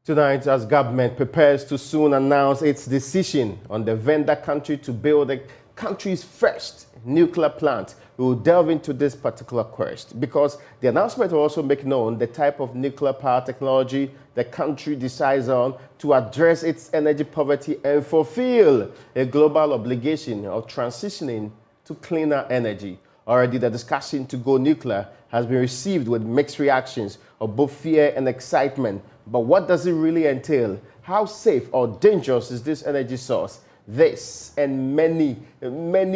Tonight, as government prepares to soon announce its decision on the vendor country to build the country's first nuclear plant, we will delve into this particular quest because the announcement will also make known the type of nuclear power technology the country decides on to address its energy poverty and fulfill a global obligation of transitioning to cleaner energy. Already, the discussion to go nuclear has been received with mixed reactions of both fear and excitement. But what does it really entail? How safe or dangerous is this energy source? This and many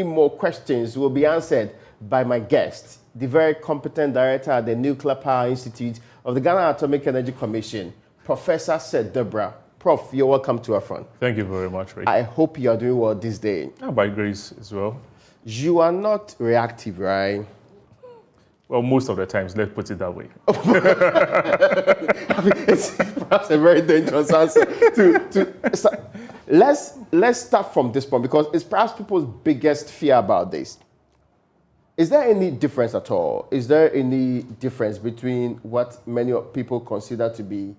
more questions will be answered by my guest, the very competent director at the Nuclear Power Institute of the Ghana Atomic Energy Commission, Professor Seth Debrah. Prof, you're welcome to Upfront. Thank you very much, Ray. I hope you are doing well this day. By grace as well. You are not reactive, right? Well, most of the times, let's put it that way. It's perhaps a very dangerous answer. Let's start from this point because it's perhaps people's biggest fear about this. Is there any difference at all? Is there any difference between what many people consider to be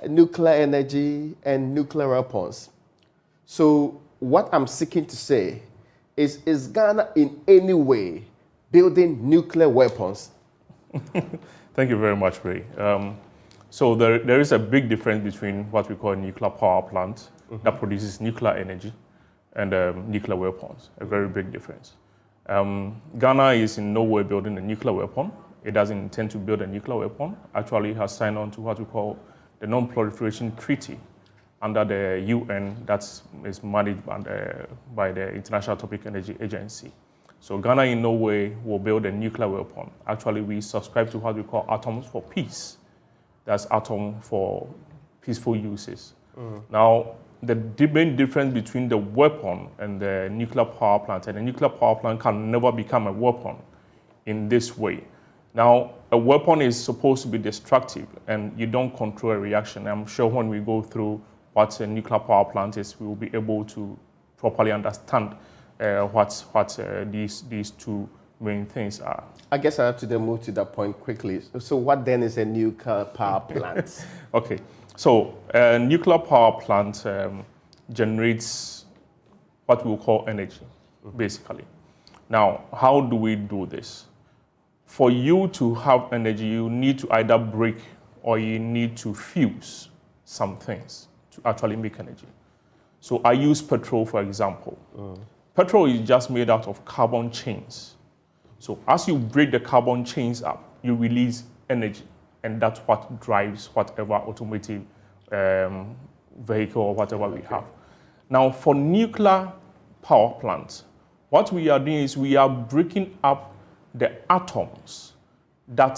nuclear energy and nuclear weapons? So what I'm seeking to say is Ghana in any way building nuclear weapons? Thank you very much, Ray. So there is a big difference between what we call a nuclear power plant that produces nuclear energy and nuclear weapons, a very big difference. Ghana is in no way building a nuclear weapon. It doesn't intend to build a nuclear weapon. Actually, it has signed on to what we call the Non-Proliferation Treaty under the UN that is managed by the International Atomic Energy Agency. So Ghana in no way will build a nuclear weapon. Actually, we subscribe to what we call atoms for peace. That's atom for peaceful uses. Now, the main difference between the weapon and the nuclear power plant, and the nuclear power plant can never become a weapon in this way. Now, a weapon is supposed to be destructive, and you don't control a reaction. I'm sure when we go through what a nuclear power plant is, we will be able to properly understand what these two main things are. I guess I have to then move to that point quickly. So what then is a nuclear power plant? Okay, so a nuclear power plant generates what we call energy, basically. Now, how do we do this? For you to have energy, you need to either break or you need to fuse some things to actually make energy. So I use petrol, for example. Petrol is just made out of carbon chains. So as you break the carbon chains up, you release energy, and that's what drives whatever automotive vehicle or whatever we have. Now, for nuclear power plants, what we are doing is we are breaking up the atoms that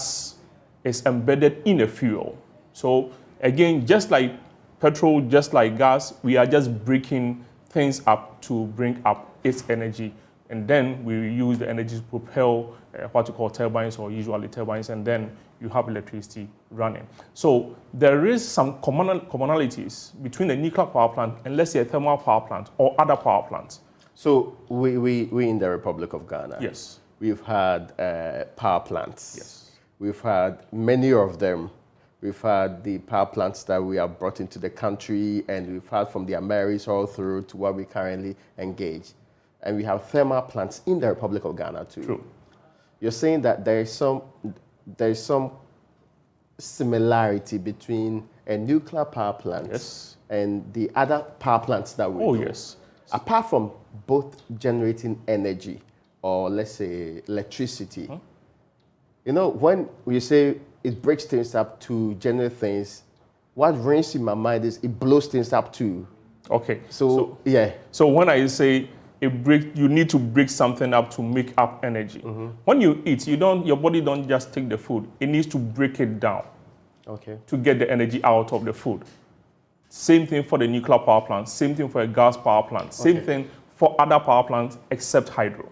is embedded in a fuel. So again, just like petrol, just like gas, we are just breaking things up to bring up its energy, and then we use the energy to propel what you call turbines, or usually turbines, and then you have electricity running. So there is some commonalities between the nuclear power plant and, let's say, a thermal power plant or other power plants. So we in the Republic of Ghana, Yes. We've had power plants. Yes. We've had many of them. We've had the power plants that we have brought into the country, and we've had from the Americas all through to what we currently engage. And we have thermal plants in the Republic of Ghana too. True. You're saying that there is some similarity between a nuclear power plant Yes. and the other power plants that we do. Yes. Apart from both generating energy, or let's say electricity, you know, when we say it breaks things up to generate things, what rings in my mind is it blows things up too. Okay. So yeah. So when I say you need to break something up to make up energy. When you eat, your body don't just take the food. It needs to break it down. Okay. To get the energy out of the food. Same thing for the nuclear power plant. Same thing for a gas power plant. Same thing for other power plants except hydro.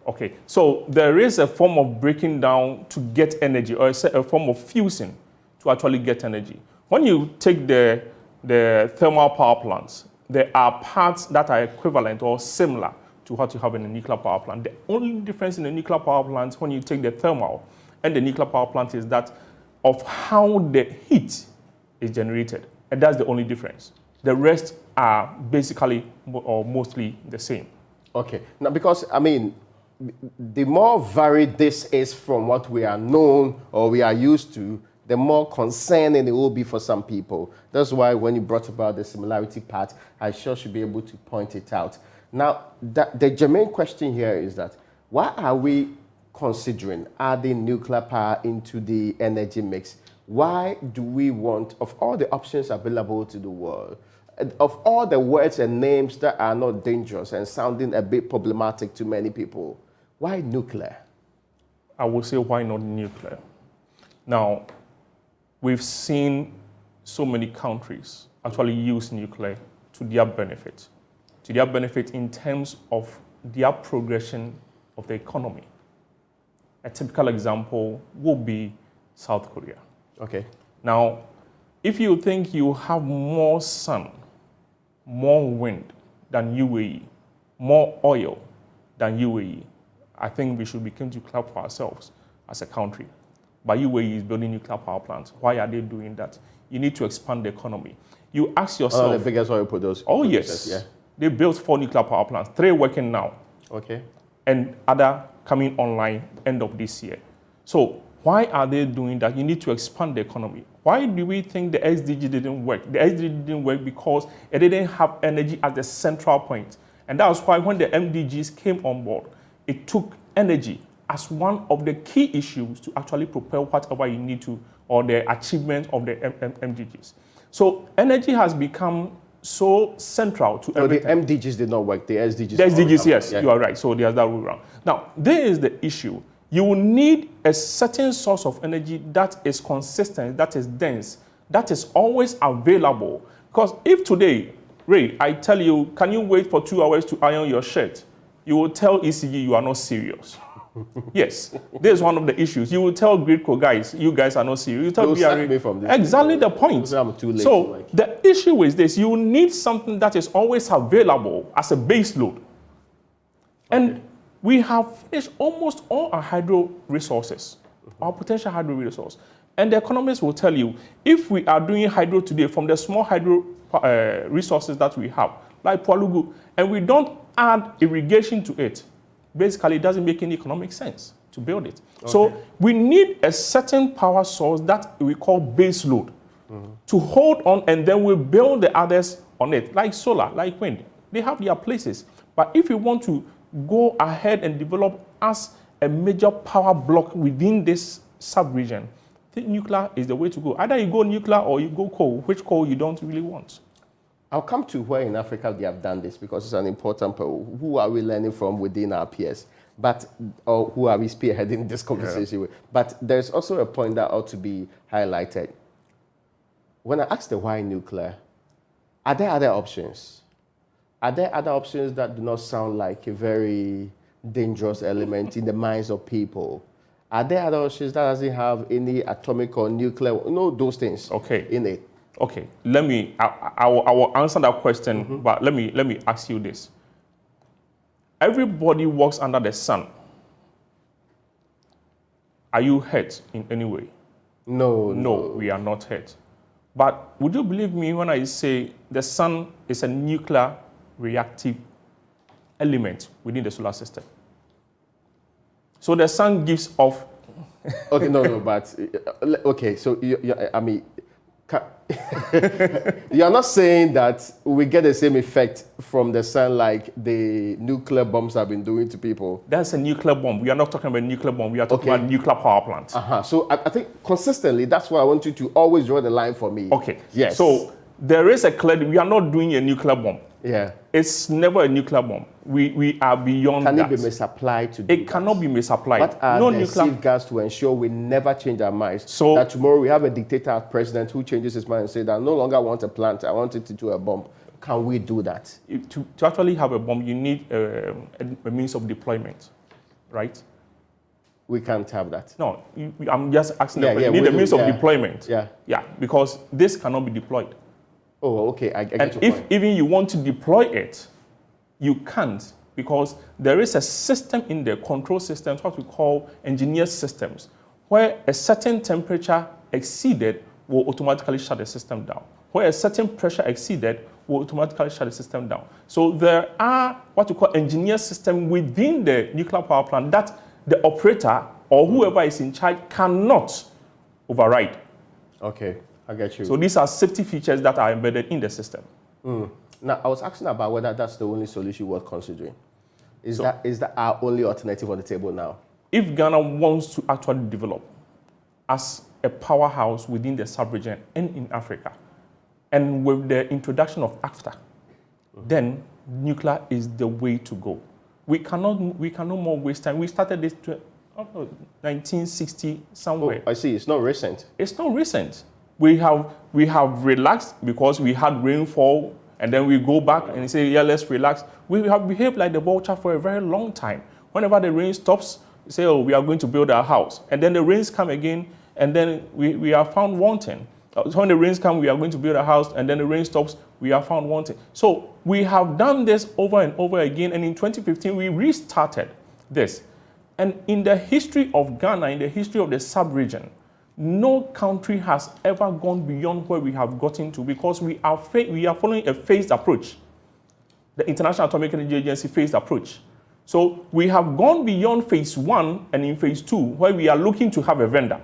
Okay, so there is a form of breaking down to get energy, or a form of fusing to actually get energy. When you take the thermal power plants, there are parts that are equivalent or similar to what you have in a nuclear power plant. The only difference in the nuclear power plant when you take the thermal and the nuclear power plant is that of how the heat is generated. And that's the only difference. The rest are basically or mostly the same. Okay. Now, because, I mean, the more varied this is from what we are known or we are used to, the more concerning it will be for some people. That's why when you brought about the similarity part, I sure should be able to point it out. Now, the germane question here is that why are we considering adding nuclear power into the energy mix? Why do we want, of all the options available to the world, of all the words and names that are not dangerous and sounding a bit problematic to many people, why nuclear? I would say, why not nuclear? Now, we've seen so many countries actually use nuclear to their benefit. To their benefit in terms of their progression of the economy. A typical example would be South Korea. Okay. Now, if you think you have more sun, more wind than UAE, more oil than UAE, I think we should begin to clap for ourselves as a country. But UAE is building nuclear power plants. Why are they doing that? You need to expand the economy. You ask yourself... the biggest oil producers. Oh, yes. Yeah. They built 4 nuclear power plants, 3 working now. Okay. And other coming online end of this year. So why are they doing that? You need to expand the economy. Why do we think the SDG didn't work? The SDG didn't work because it didn't have energy as the central point. And that was why when the MDGs came on board, it took energy as one of the key issues to actually propel whatever you need to, or the achievement of the MDGs. So energy has become so central to everything. The MDGs did not work, the SDGs. The SDGs, yes, you are right. So there's that way around. Now, there is the issue. You will need a certain source of energy that is consistent, that is dense, that is always available. Because if today, Ray, I tell you, can you wait for 2 hours to iron your shirt? You will tell ECG you are not serious. Yes, there's one of the issues. You will tell Gridco guys, you guys are not serious. You tell sack me from this. Exactly the point. I'm too late so the issue is this: you need something that is always available as a base load. Okay. And we have finished almost all our hydro resources, our potential hydro resource. And the economists will tell you, if we are doing hydro today from the small hydro resources that we have, like Pualugu, and we don't add irrigation to it, basically, it doesn't make any economic sense to build it. Okay. So we need a certain power source that we call base load to hold on, and then we build the others on it, like solar, like wind. They have their places. But if we want to go ahead and develop as a major power block within this sub-region, I think nuclear is the way to go. Either you go nuclear or you go coal, which coal you don't really want. I'll come to where in Africa they have done this because it's an important point. Who are we learning from within our peers? Or who are we spearheading this conversation with? But there's also a point that ought to be highlighted. When I asked the why nuclear, are there other options? Are there other options that do not sound like a very dangerous element in the minds of people? Are there other options that doesn't have any atomic or nuclear, those things in it? Okay, I will answer that question, but let me ask you this. Everybody works under the sun. Are you hurt in any way? No, we are not hurt. But would you believe me when I say the sun is a nuclear reactive element within the solar system? So the sun gives off... Okay, but... Okay, so, you're not saying that we get the same effect from the sun like the nuclear bombs have been doing to people? That's a nuclear bomb. We are not talking about nuclear bomb. We are talking about nuclear power plants. So I think consistently, that's why I want you to always draw the line for me. Okay. Yes. So there is a clear... We are not doing a nuclear bomb. Yeah. It's never a nuclear bomb. We are beyond that. Can it be misapplied to do It cannot be misapplied. What are the safeguards to ensure we never change our minds? So that tomorrow we have a dictator president who changes his mind and says that I no longer want a plant, I want it to do a bomb. Can we do that? To actually have a bomb, you need a means of deployment, right? We can't have that. No, I'm just asking. You need a means of deployment. Yeah, because this cannot be deployed. Oh, okay, I get your point. If even you want to deploy it, you can't, because there is a system in the control systems, what we call engineered systems, where a certain temperature exceeded will automatically shut the system down. Where a certain pressure exceeded, will automatically shut the system down. So there are what you call engineered systems within the nuclear power plant that the operator or whoever is in charge cannot override. Okay, I get you. So these are safety features that are embedded in the system. Now, I was asking about whether that's the only solution worth considering. Is that our only alternative on the table now? If Ghana wants to actually develop as a powerhouse within the sub-region and in Africa, and with the introduction of AFTA, then nuclear is the way to go. We cannot more waste time. We started this 1960 somewhere. Oh, I see. It's not recent. It's not recent. We have relaxed because we had rainfall, and then we go back and say, yeah, let's relax. We have behaved like the vulture for a very long time. Whenever the rain stops, we say, oh, we are going to build our house. And then the rains come again, and then we are found wanting. When the rains come, we are going to build a house, and then the rain stops, we are found wanting. So we have done this over and over again, and in 2015, we restarted this. And in the history of Ghana, in the history of the sub-region, no country has ever gone beyond where we have gotten to because we are following a phased approach. The International Atomic Energy Agency phased approach. So we have gone beyond phase 1 and in phase 2 where we are looking to have a vendor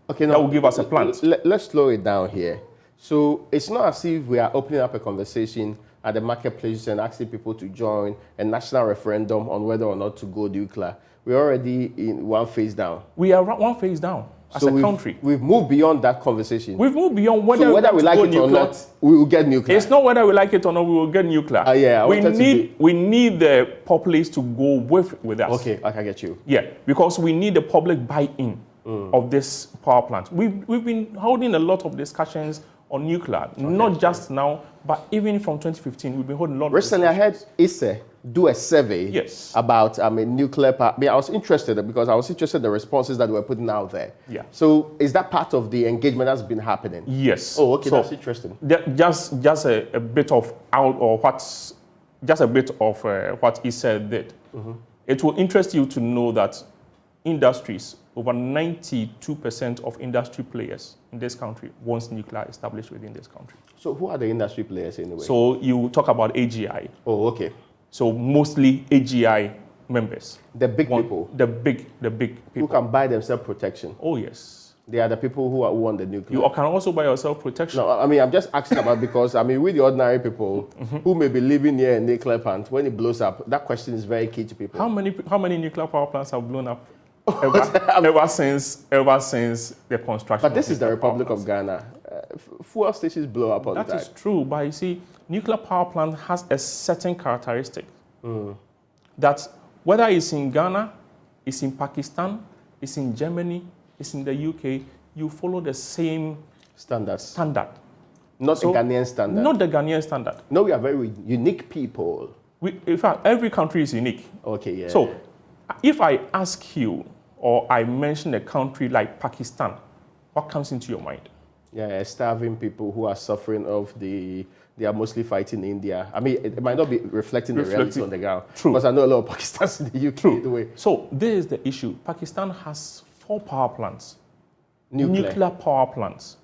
that will give us a plant. Let's slow it down here. So it's not as if we are opening up a conversation at the marketplace and asking people to join a national referendum on whether or not to go nuclear. We're already in one phase down. We are one phase down as a country. We've moved beyond that conversation. We've moved beyond whether we like it or not, we will get nuclear. It's not whether we like it or not, we will get nuclear. We need the populace to go with us. Okay, I get you. Yeah, because we need the public buy-in of this power plant. We've been holding a lot of discussions on nuclear, not just now, but even from 2015, we've been holding a lot of discussions. Recently, I heard ISE do a survey about nuclear power. I was interested because I was interested in the responses that were putting out there. Yeah. So is that part of the engagement that's been happening? Yes. Oh, okay, so that's interesting. Just a bit of what ISE did. It will interest you to know that industries, over 92% of industry players in this country wants nuclear established within this country. So who are the industry players anyway? So you talk about AGI. Oh, okay. So mostly AGI members. The big people. The big people. Who can buy themselves protection. Oh, yes. They are the people who want the nuclear. You can also buy yourself protection. No, I'm just asking about because, with the ordinary people who may be living near a nuclear plant, when it blows up, that question is very key to people. How many nuclear power plants have blown up ever since the construction? But this is the Republic of Ghana. Fuel stations blow up all the time. That is true, but you see, nuclear power plant has a certain characteristic that whether it's in Ghana, it's in Pakistan, it's in Germany, it's in the UK, you follow the same standard. Not the Ghanaian standard. Not the Ghanaian standard. No, we are very unique people. In fact, every country is unique. Okay, yeah. So if I ask you or I mention a country like Pakistan, what comes into your mind? Yeah, starving people who are suffering of they are mostly fighting India. It might not be reflecting the reality on the ground. True. Because I know a lot of Pakistanis in the UK. True. The way. So this is the issue. Pakistan has 4 power plants. Nuclear power plants.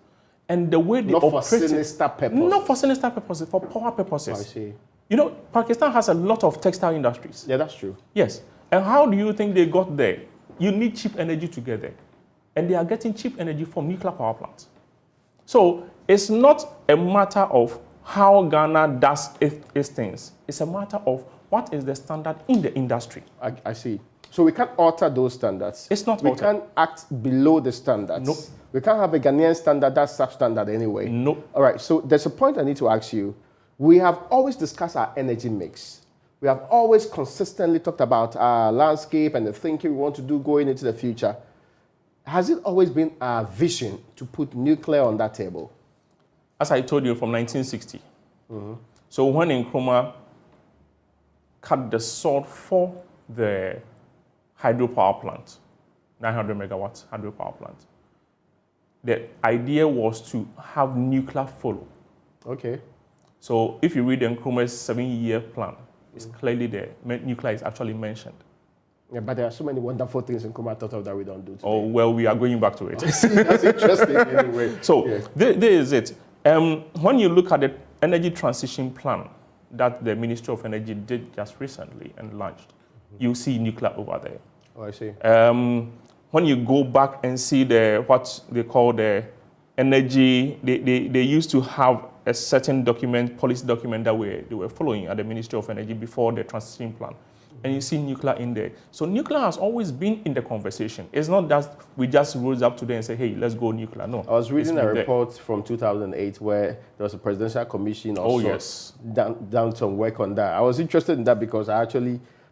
And the way they operate... Not for sinister purposes. Not for sinister purposes, for power purposes. I see. Pakistan has a lot of textile industries. Yeah, that's true. Yes. And how do you think they got there? You need cheap energy to get there. And they are getting cheap energy from nuclear power plants. So it's not a matter of how Ghana does its things. It's a matter of what is the standard in the industry. I see. So we can't alter those standards. It's not We altered. can't act below the standards. Nope. We can't have a Ghanaian standard that's substandard anyway. Nope. All right, so there's a point I need to ask you. We have always discussed our energy mix. We have always consistently talked about our landscape and the thinking we want to do going into the future. Has it always been our vision to put nuclear on that table? As I told you, from 1960. So when Nkrumah cut the sword for the hydropower plant, 900 megawatts hydropower plant, the idea was to have nuclear follow. Okay. So if you read Nkrumah's 7-year plan, it's clearly there. Nuclear is actually mentioned. Yeah, but there are so many wonderful things in Kumatoto that we don't do today. Oh, well, we are going back to it. That's interesting anyway. So yeah. there is it. When you look at the energy transition plan that the Ministry of Energy did just recently and launched, you see nuclear over there. Oh, I see. When you go back and see what they call the energy, they used to have a certain document, policy document that they were following at the Ministry of Energy before the transition plan. And you see nuclear in there. So nuclear has always been in the conversation. It's not that we just rose up today and say, hey, let's go nuclear. No. I was reading a report from 2008 where there was a presidential commission also done some work on that. I was interested in that because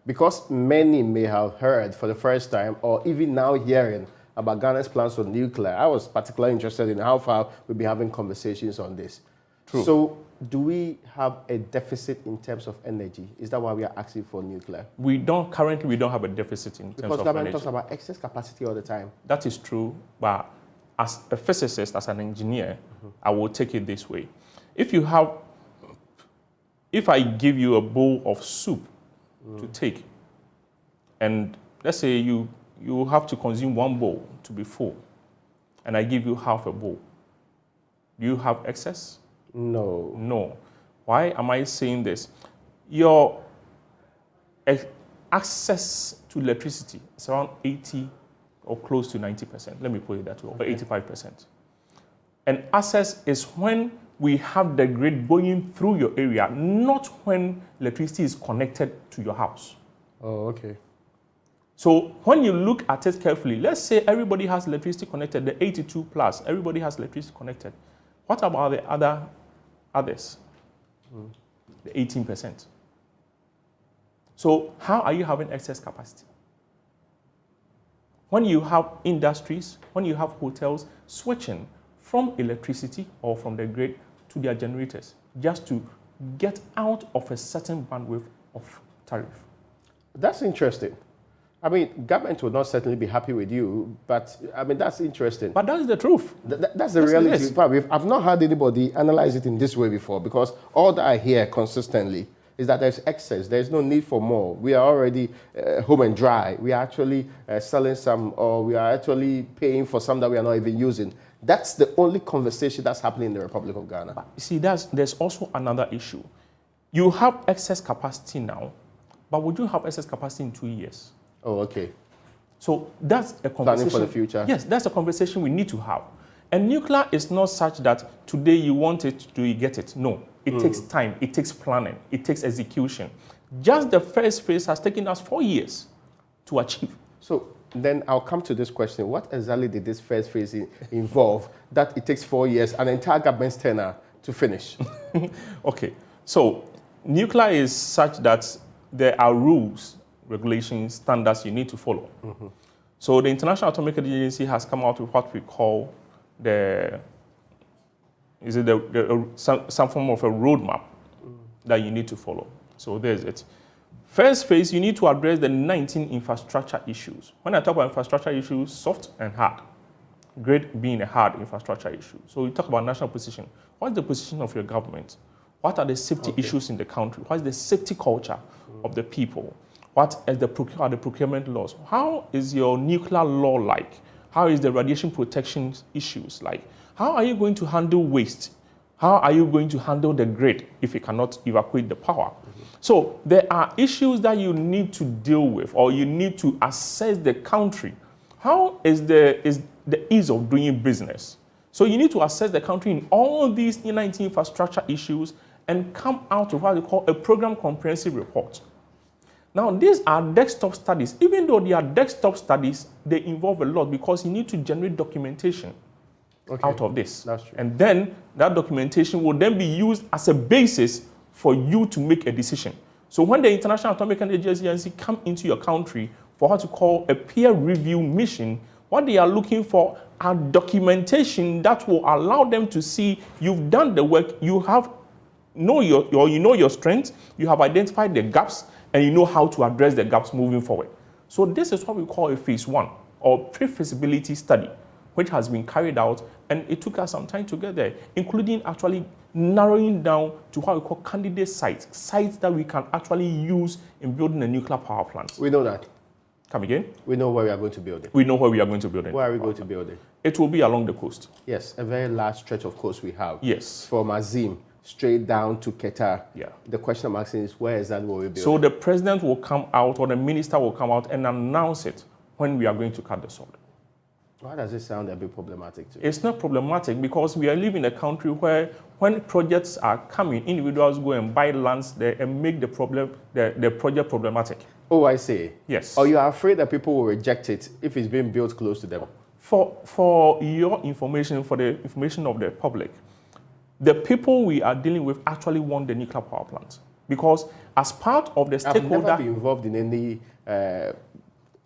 because many may have heard for the first time or even now hearing about Ghana's plans for nuclear, I was particularly interested in how far we'll be having conversations on this. True. So do we have a deficit in terms of energy? Is that why we are asking for nuclear? Currently we don't have a deficit in terms of energy. Because government talks about excess capacity all the time. That is true, but as a physicist, as an engineer, I will take it this way. If I give you a bowl of soup to take, and let's say you have to consume one bowl to be full, and I give you half a bowl, do you have excess? No. Why am I saying this? Your access to electricity is around 80 or close to 90%. Let me put it that way, or 85%. And access is when we have the grid going through your area, not when electricity is connected to your house. Oh, okay. So when you look at it carefully, let's say everybody has electricity connected, the 82 plus, everybody has electricity connected. What about the others? The 18%. So how are you having excess capacity? When you have industries, when you have hotels switching from electricity or from the grid to their generators, just to get out of a certain bandwidth of tariff. That's interesting. I mean, government would not certainly be happy with you, but I mean, that's interesting. But that is the truth. That's the reality. I've not heard anybody analyze it in this way before, because all that I hear consistently is that there's excess. There's no need for more. We are already home and dry. We are actually selling some, or we are actually paying for some that we are not even using. That's the only conversation that's happening in the Republic of Ghana. But you see, there's also another issue. You have excess capacity now, but would you have excess capacity in 2 years? Oh, okay. So that's a conversation. Planning for the future. Yes, that's a conversation we need to have. And nuclear is not such that today you want it, do you get it? No. It takes time. It takes planning. It takes execution. Just the first phase has taken us 4 years to achieve. So then I'll come to this question. What exactly did this first phase involve that it takes 4 years, an entire government's tenure to finish? Okay. So nuclear is such that there are rules, regulations, standards you need to follow. So the International Atomic Energy Agency has come out with what we call some form of a roadmap that you need to follow. So there's it. First phase, you need to address the 19 infrastructure issues. When I talk about infrastructure issues, soft and hard. Grid being a hard infrastructure issue. So we talk about national position. What's the position of your government? What are the safety issues in the country? What is the safety culture of the people? What are the procurement laws? How is your nuclear law like? How is the radiation protection issues like? How are you going to handle waste? How are you going to handle the grid if you cannot evacuate the power? So there are issues that you need to deal with, or you need to assess the country. How is the ease of doing business? So you need to assess the country in all these 19 infrastructure issues and come out with what we call a program comprehensive report. Now, these are desktop studies. Even though they are desktop studies, they involve a lot because you need to generate documentation out of this. That's true. And then that documentation will then be used as a basis for you to make a decision. So when the International Atomic Energy Agency come into your country for what you call a peer review mission, what they are looking for are documentation that will allow them to see you've done the work, you know your strengths, you have identified the gaps, and you know how to address the gaps moving forward. So this is what we call a phase 1, or pre-feasibility study, which has been carried out, and it took us some time to get there, including actually narrowing down to what we call candidate sites that we can actually use in building a nuclear power plant. We know that. Come again? We know where we are going to build it. We know where we are going to build it. Where are we going to build it? It will be along the coast. Yes, a very large stretch of coast we have. Yes. From Azim straight down to Qatar. Yeah. The question I'm asking is, where exactly will we build? So the president will come out, or the minister will come out and announce it when we are going to cut the sod. Why does it sound a bit problematic to you? It's not problematic because we are living in a country where when projects are coming, individuals go and buy lands there and make the project problematic. Oh, I see. Yes. Or you are afraid that people will reject it if it's being built close to them? For your information, for the information of the public, the people we are dealing with actually want the nuclear power plant. Because as part of the stakeholder... I've never been involved in any...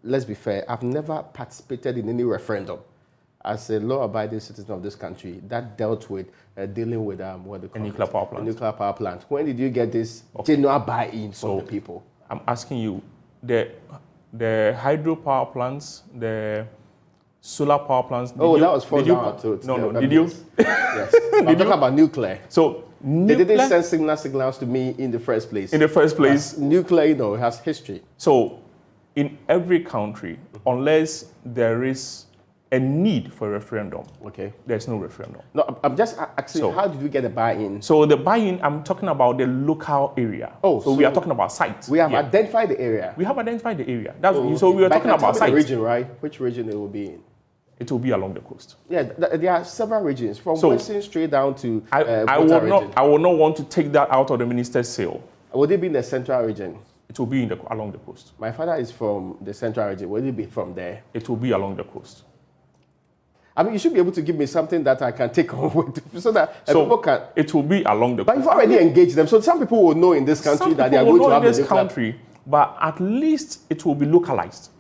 let's be fair, I've never participated in any referendum as a law-abiding citizen of this country that dealt with dealing with what they call nuclear power plant. A nuclear power plant. When did you get this general buy-in from the people? I'm asking you, the hydropower plants, the solar power plants... That was for now. No, did you? Yes. I'm talking about nuclear. So, they didn't send signals to me in the first place. In the first place. But nuclear, has history. So, in every country, unless there is a need for a referendum, there's no referendum. No, I'm just asking, how did we get a buy-in? So the buy-in, I'm talking about the local area. So we are talking about sites. We have identified the area. We have identified the area. So we are talking about sites. The region, right? Which region it will be in? It will be along the coast. Yeah, there are several regions, from Western straight down to I will not want to take that out of the minister's sale. Would it be in the central region? It will be along the coast. My father is from the central region. Will it be from there? It will be along the coast. I mean, you should be able to give me something that I can take on with so that people can... It will be along the coast. But you've already engaged them. So some people will know in this country that they are going to have this country, but at least it will be localized.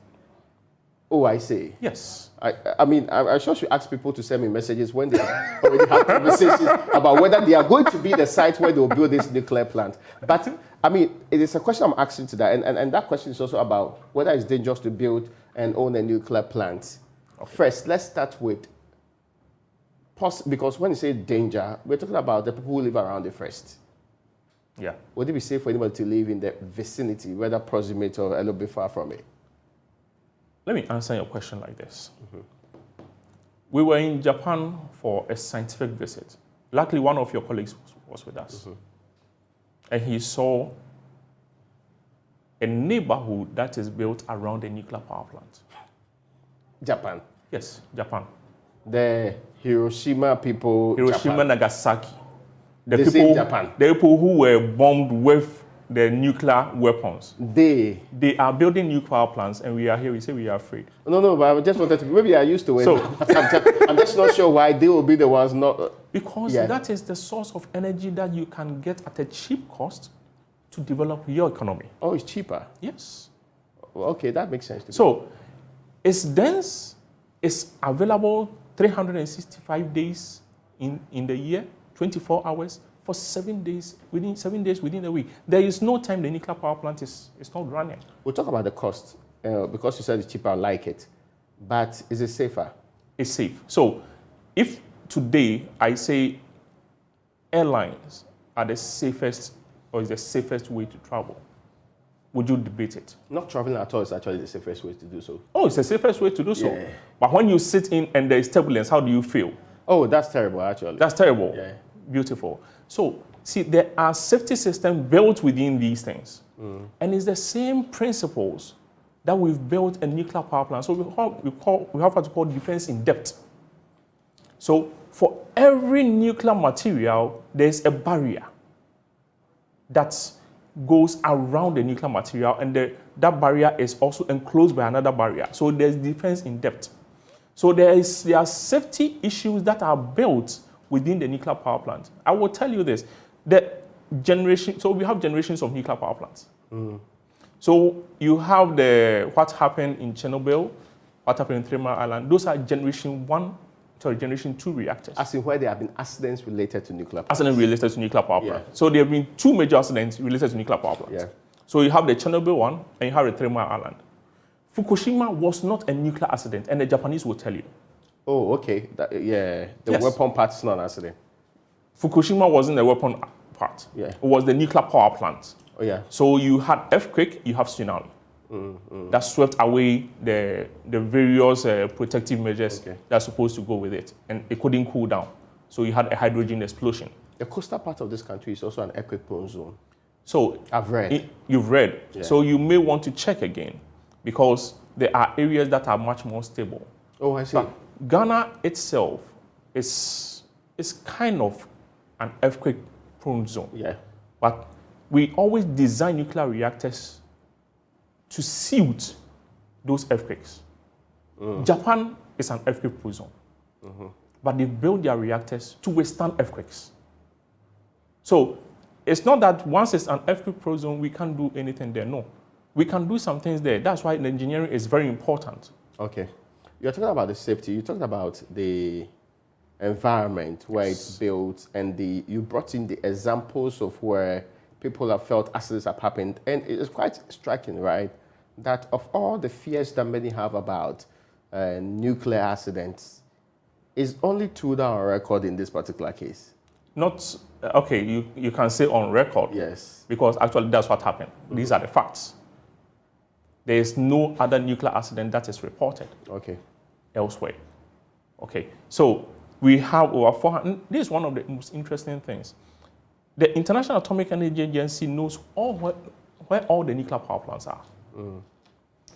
Oh, I see. Yes. I mean, I sure should ask people to send me messages when they already have conversations about whether they are going to be the site where they will build this nuclear plant. But, I mean, it is a question I'm asking to that. And that question is also about whether it's dangerous to build and own a nuclear plant. First, let's start with, because when you say danger, we're talking about the people who live around it first. Yeah. Would it be safe for anybody to live in the vicinity, whether proximate or a little bit far from it? Let me answer your question like this. We were in Japan for a scientific visit. Luckily, one of your colleagues was with us. And he saw a neighborhood that is built around a nuclear power plant. Japan? Yes, Japan. The Hiroshima people... Hiroshima, Nagasaki. The people who were bombed with the nuclear weapons. They are building nuclear plants, and we are here. We say we are afraid. No, but I just wanted to... Maybe I used to it. So, I'm just not sure why they will be the ones not... Because that is the source of energy that you can get at a cheap cost to develop your economy. Oh, it's cheaper? Yes. Okay, that makes sense to me. So, it's dense. It's available 365 days in the year, 24 hours, for 7 days, within a week. There is no time the nuclear power plant is not running. We'll talk about the cost, because you said it's cheaper, I like it. But is it safer? It's safe. So if today I say airlines are the safest, or is the safest way to travel, would you debate it? Not traveling at all is actually the safest way to do so. Oh, it's the safest way to do so. Yeah. But when you sit in and there is turbulence, how do you feel? Oh, that's terrible, actually. That's terrible. Yeah. Beautiful. So, see, there are safety systems built within these things. And it's the same principles that we've built a nuclear power plant. So we have what we call defense in depth. So for every nuclear material, there's a barrier that goes around the nuclear material, and that barrier is also enclosed by another barrier. So there's defense in depth. So there are safety issues that are built within the nuclear power plant. I will tell you this, so we have generations of nuclear power plants. So you have what happened in Chernobyl, what happened in 3 Mile Island. Those are generation 2 reactors. As in where there have been accidents related to nuclear power. Accidents related to nuclear power plant. So there have been 2 major accidents related to nuclear power plants. Yeah. So you have the Chernobyl one, and you have the 3 Mile Island. Fukushima was not a nuclear accident, and the Japanese will tell you. Oh, okay. The weapon part is not an accident. Fukushima wasn't the weapon part. Yeah. It was the nuclear power plant. Oh, yeah. So you had earthquake, you have tsunami. that swept away the various protective measures that are supposed to go with it, and it couldn't cool down. So you had a hydrogen explosion. The coastal part of this country is also an earthquake-prone zone. So I've read. You've read. Yeah. So you may want to check again, because there are areas that are much more stable. Oh, I see. But Ghana itself is kind of an earthquake-prone zone. Yeah. But we always design nuclear reactors to suit those earthquakes. Japan is an earthquake-prone zone. But they build their reactors to withstand earthquakes. So it's not that once it's an earthquake-prone zone, we can't do anything there. No. We can do some things there. That's why the engineering is very important. Okay. You're talking about the safety. You're talking about the environment where it's built, and you brought in the examples of where people have felt accidents have happened. And it's quite striking, right, that of all the fears that many have about nuclear accidents, is only 2 that are on record in this particular case. Not, okay, you can say on record. Yes. Because actually that's what happened. These are the facts. There is no other nuclear accident that is reported elsewhere. Okay, so we have over 400. This is one of the most interesting things. The International Atomic Energy Agency knows where all the nuclear power plants are.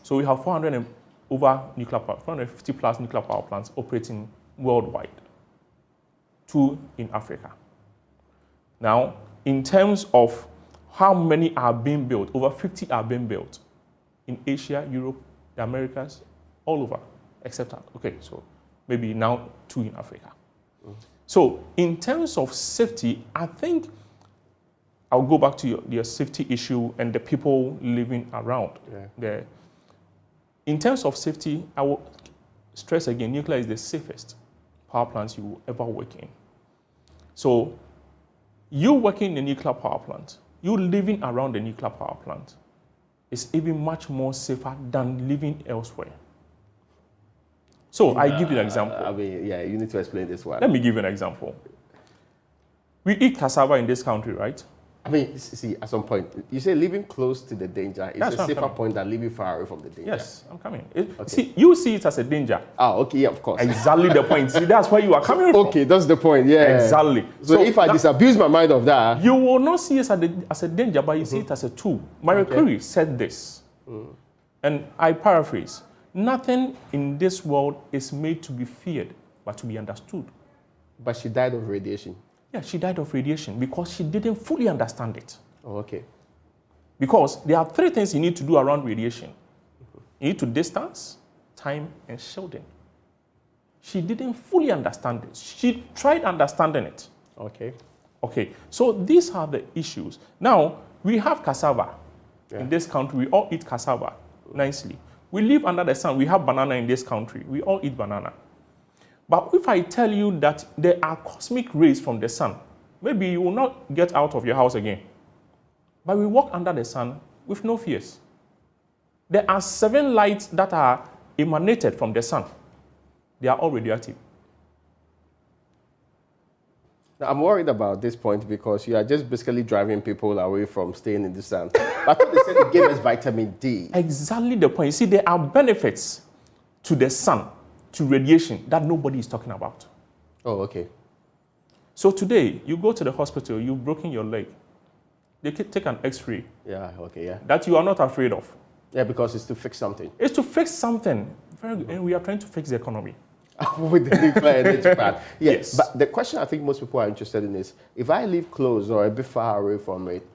So we have 400 and over nuclear power, 450 plus nuclear power plants operating worldwide, 2 in Africa. Now, in terms of how many are being built, over 50 are being built in Asia, Europe, the Americas, all over, except, so maybe now 2 in Africa. So in terms of safety, I think I'll go back to your safety issue and the people living around there. In terms of safety, I will stress again, nuclear is the safest power plants you will ever work in. So you working in a nuclear power plant, you living around the nuclear power plant, is even much more safer than living elsewhere. So I give you an example. I mean, you need to explain this one. Let me give you an example. We eat cassava in this country, right? I mean, see, at some point, you say living close to the danger is a safer point than living far away from the danger. Yes, I'm coming. See, you see it as a danger. Oh, okay, yeah, of course. Exactly the point. See, that's where you are coming from. Okay, that's the point, yeah. Exactly. So if I disabuse my mind of that... You will not see it as a danger, but you see it as a tool. Marie Curie said this, and I paraphrase, nothing in this world is made to be feared, but to be understood. But she died of radiation. Yeah, she died of radiation because she didn't fully understand it. Oh, okay. Because there are 3 things you need to do around radiation. You need to distance, time, and shielding. She didn't fully understand it. She tried understanding it. Okay, so these are the issues. Now, we have cassava. In this country, we all eat cassava nicely. We live under the sun. We have banana in this country. We all eat banana. But if I tell you that there are cosmic rays from the sun, maybe you will not get out of your house again. But we walk under the sun with no fears. There are 7 lights that are emanated from the sun. They are all radioactive. Now, I'm worried about this point because you are just basically driving people away from staying in the sun. I thought they said it gave us vitamin D. Exactly the point. You see, there are benefits to the sun, to radiation, that nobody is talking about. Oh, okay. So today, you go to the hospital, you've broken your leg. They take an X-ray. That you are not afraid of. Yeah, because it's to fix something. It's to fix something. Very good. And we are trying to fix the economy. With the nuclear energy part. Yes. But the question I think most people are interested in is, if I live close or a bit far away from it,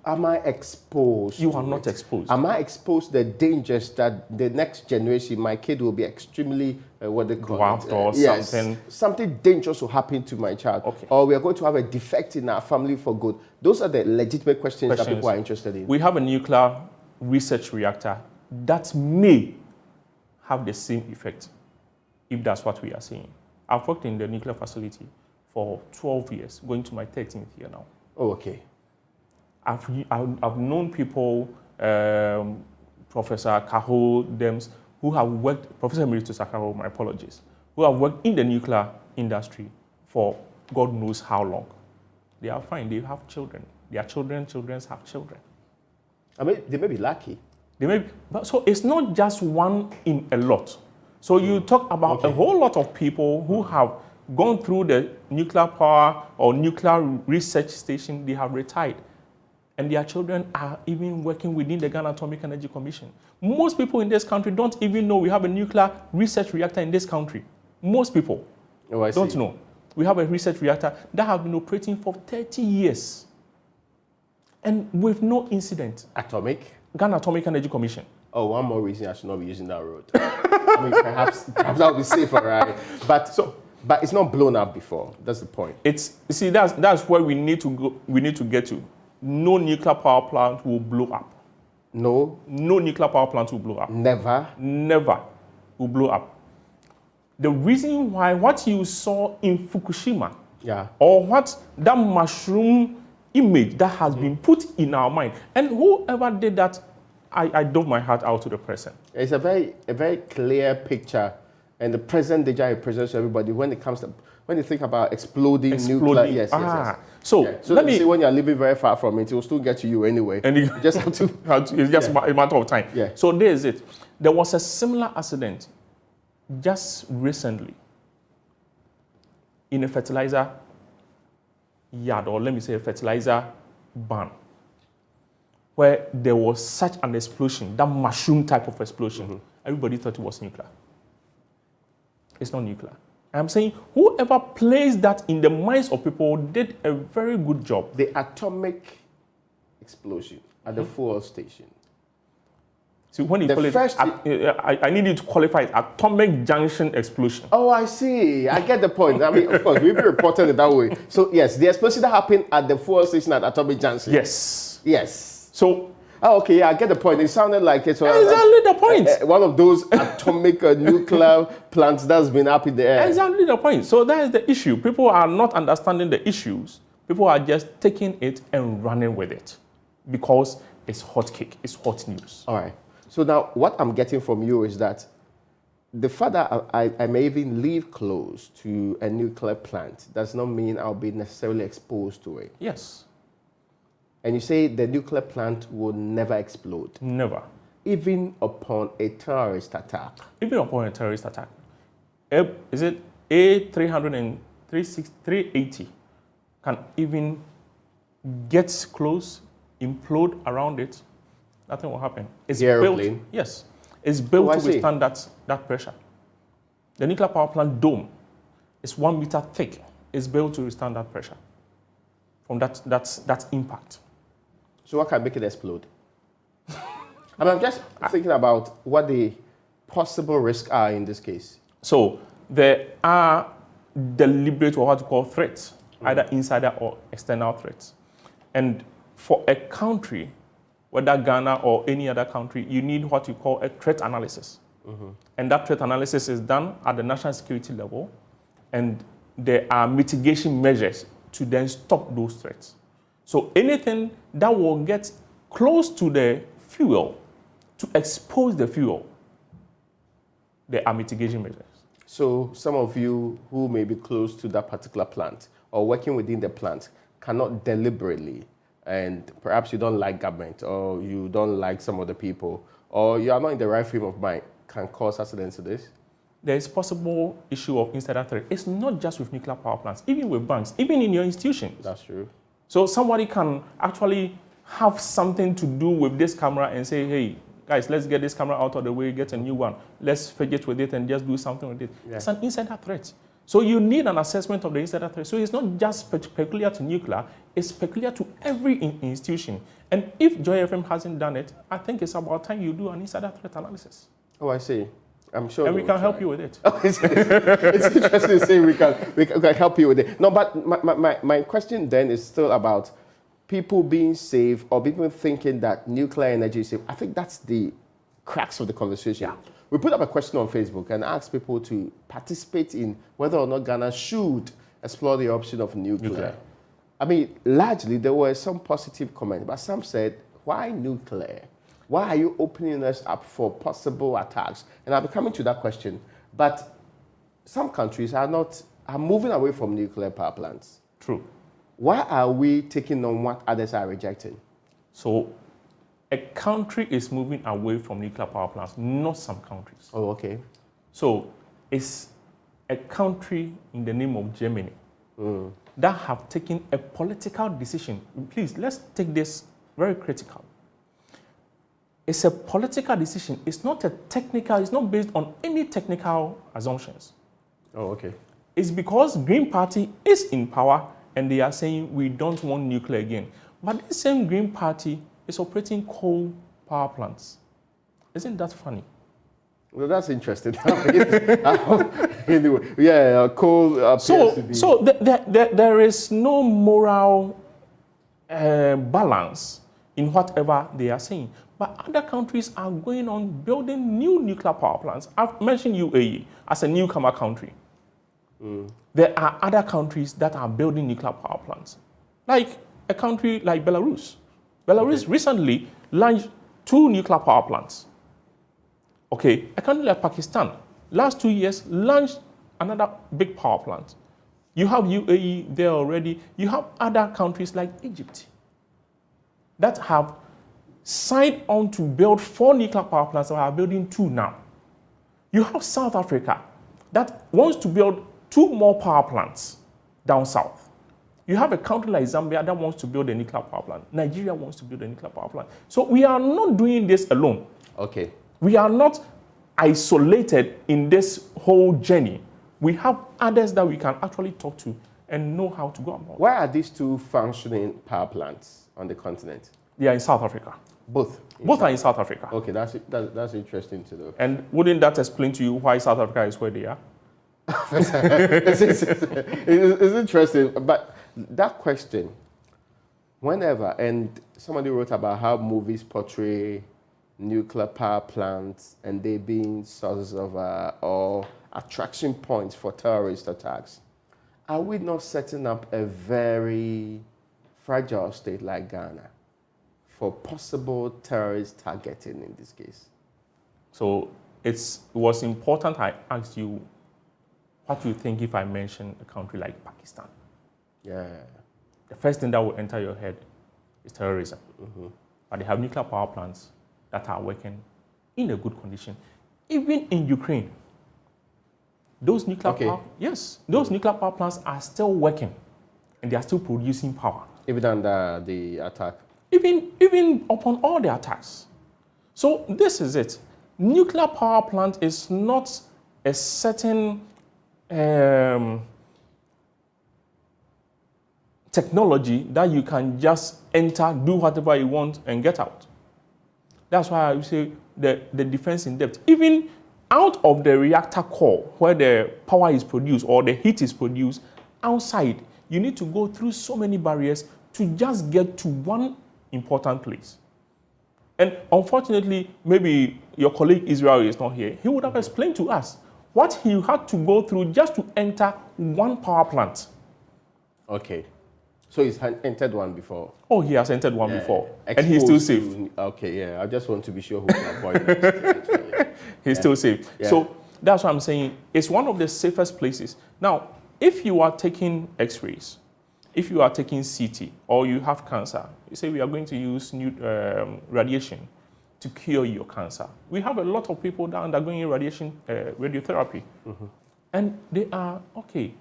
am I exposed? You are not exposed. Am I exposed to the dangers that the next generation, my kid will be extremely, dwarfed or something? Something dangerous will happen to my child. Okay. Or we are going to have a defect in our family for good. Those are the legitimate questions that people are interested in. We have a nuclear research reactor that may have the same effect, if that's what we are seeing. I've worked in the nuclear facility for 12 years, going to my 13th year now. Oh, okay. I've known people, Professor Kaho, Dems, who have worked, Professor Emeritus Akaho, my apologies, who have worked in the nuclear industry for God knows how long. They are fine, they have children. Their children's have children. I mean, they may be lucky. So it's not just one in a lot. So you talk about a whole lot of people who have gone through the nuclear power or nuclear research station, they have retired. And their children are even working within the Ghana Atomic Energy Commission. Most people in this country don't even know we have a nuclear research reactor in this country. Most people don't know. We have a research reactor that has been operating for 30 years. And with no incident. Ghana Atomic Energy Commission. Oh, one more reason I should not be using that road. I mean, perhaps that would be safer, right? But it's not blown up before. That's the point. That's where we need to go. We need to get to. No nuclear power plant will blow up. No nuclear power plant will blow up. Never will blow up. The reason why what you saw in Fukushima, or what that mushroom image that has been put in our mind, and whoever did that, I dove my heart out to the present. It's a very clear picture, and the present deja represents everybody when it comes to when you think about exploding. Nuclear. Yes. So let me see, when you're living very far from it, it will still get to you anyway. And you just have to. It's just a matter of time. Yeah. So there is it. There was a similar accident just recently in a fertilizer yard, or let me say a fertilizer barn, where there was such an explosion, that mushroom type of explosion. Everybody thought it was nuclear. It's not nuclear. I'm saying whoever placed that in the minds of people did a very good job. The atomic explosion at the fuel station. See, when you call it, I need you to qualify it, atomic junction explosion. Oh, I see. I get the point. I mean, of course, we've been reporting it that way. So, yes, the explosion that happened at the fuel station at atomic junction. Yes. So, okay, I get the point. It sounded like it was exactly the point. One of those atomic nuclear plants that's been up in the air. Exactly the point. So that is the issue. People are not understanding the issues. People are just taking it and running with it because it's hot cake. It's hot news. All right. So now what I'm getting from you is that the fact that I may even live close to a nuclear plant does not mean I'll be necessarily exposed to it. Yes. And you say the nuclear plant will never explode. Never. Even upon a terrorist attack. Even upon a terrorist attack. Is it A380 can even get close, implode around it, nothing will happen. It's the airplane? Built, yes. It's built to withstand that pressure. The nuclear power plant dome is 1 meter thick. It's built to withstand that pressure from that impact. So what can make it explode? I'm just thinking about what the possible risks are in this case. So there are deliberate or what you call threats, either insider or external threats. And for a country, whether Ghana or any other country, you need what you call a threat analysis. And that threat analysis is done at the national security level, and there are mitigation measures to then stop those threats. So anything that will get close to the fuel, to expose the fuel, there are mitigation measures. So some of you who may be close to that particular plant or working within the plant cannot deliberately, and perhaps you don't like government or you don't like some of the people or you are not in the right frame of mind, can cause accidents to this? There is possible issue of insider threat. It's not just with nuclear power plants, even with banks, even in your institutions. That's true. So somebody can actually have something to do with this camera and say, hey, guys, let's get this camera out of the way, get a new one. Let's fidget with it and just do something with it. Yeah. It's an insider threat. So you need an assessment of the insider threat. So it's not just peculiar to nuclear, it's peculiar to every institution. And if Joy FM hasn't done it, I think it's about time you do an insider threat analysis. Oh, I see. I'm sure. And we can help you with it. Oh, it's interesting to say we can help you with it. No, but my question then is still about people being safe or people thinking that nuclear energy is safe. I think that's the crux of the conversation. Yeah. We put up a question on Facebook and asked people to participate in whether or not Ghana should explore the option of nuclear. I mean, largely there were some positive comments, but some said, why nuclear? Why are you opening us up for possible attacks? And I'll be coming to that question. But some countries are moving away from nuclear power plants. True. Why are we taking on what others are rejecting? So a country is moving away from nuclear power plants, not some countries. Oh, okay. So it's a country in the name of Germany that have taken a political decision. Please, let's take this very critical. It's a political decision. It's not a technical, it's not based on any technical assumptions. Oh, okay. It's because Green Party is in power and they are saying we don't want nuclear again. But the same Green Party is operating coal power plants. Isn't that funny? Well, that's interesting. Anyway, yeah, coal appears to be... So there is no moral balance in whatever they are saying. But other countries are going on building new nuclear power plants. I've mentioned UAE as a newcomer country. There are other countries that are building nuclear power plants, like a country like Belarus. Belarus recently launched 2 nuclear power plants. Okay, a country like Pakistan, last 2 years, launched another big power plant. You have UAE there already. You have other countries like Egypt that have signed on to build 4 nuclear power plants and are building 2 now. You have South Africa that wants to build 2 more power plants down south. You have a country like Zambia that wants to build a nuclear power plant. Nigeria wants to build a nuclear power plant. So we are not doing this alone. Okay. We are not isolated in this whole journey. We have others that we can actually talk to and know how to go about. Why are these 2 functioning power plants on the continent? They are in South Africa. Both? Both are in South Africa. Okay, that's interesting to know. And wouldn't that explain to you why South Africa is where they are? it's interesting, but that question, whenever, and somebody wrote about how movies portray nuclear power plants and they being sources of or attraction points for terrorist attacks. Are we not setting up a very fragile state like Ghana for possible terrorist targeting in this case? So it was important I asked you what you think if I mention a country like Pakistan. Yeah. The first thing that will enter your head is terrorism. But they have nuclear power plants that are working in a good condition. Even in Ukraine, those nuclear nuclear power plants are still working and they are still producing power. Even under the attack? Even upon all the attacks. So this is it. Nuclear power plant is not a certain technology that you can just enter, do whatever you want, and get out. That's why I say the defense in depth. Even out of the reactor core, where the power is produced or the heat is produced, outside, you need to go through so many barriers to just get to one important place. And unfortunately, maybe your colleague Israel is not here. He would have explained to us what he had to go through just to enter one power plant. Okay. So he's entered one before? Oh, he has entered one before. And he's still safe. Okay, yeah. I just want to be sure who can avoid it. He's still safe. Yeah. So that's what I'm saying. It's one of the safest places. Now, if you are taking x-rays, if you are taking CT, or you have cancer, you say we are going to use radiation to cure your cancer. We have a lot of people that are undergoing radiation radiotherapy. And they are okay.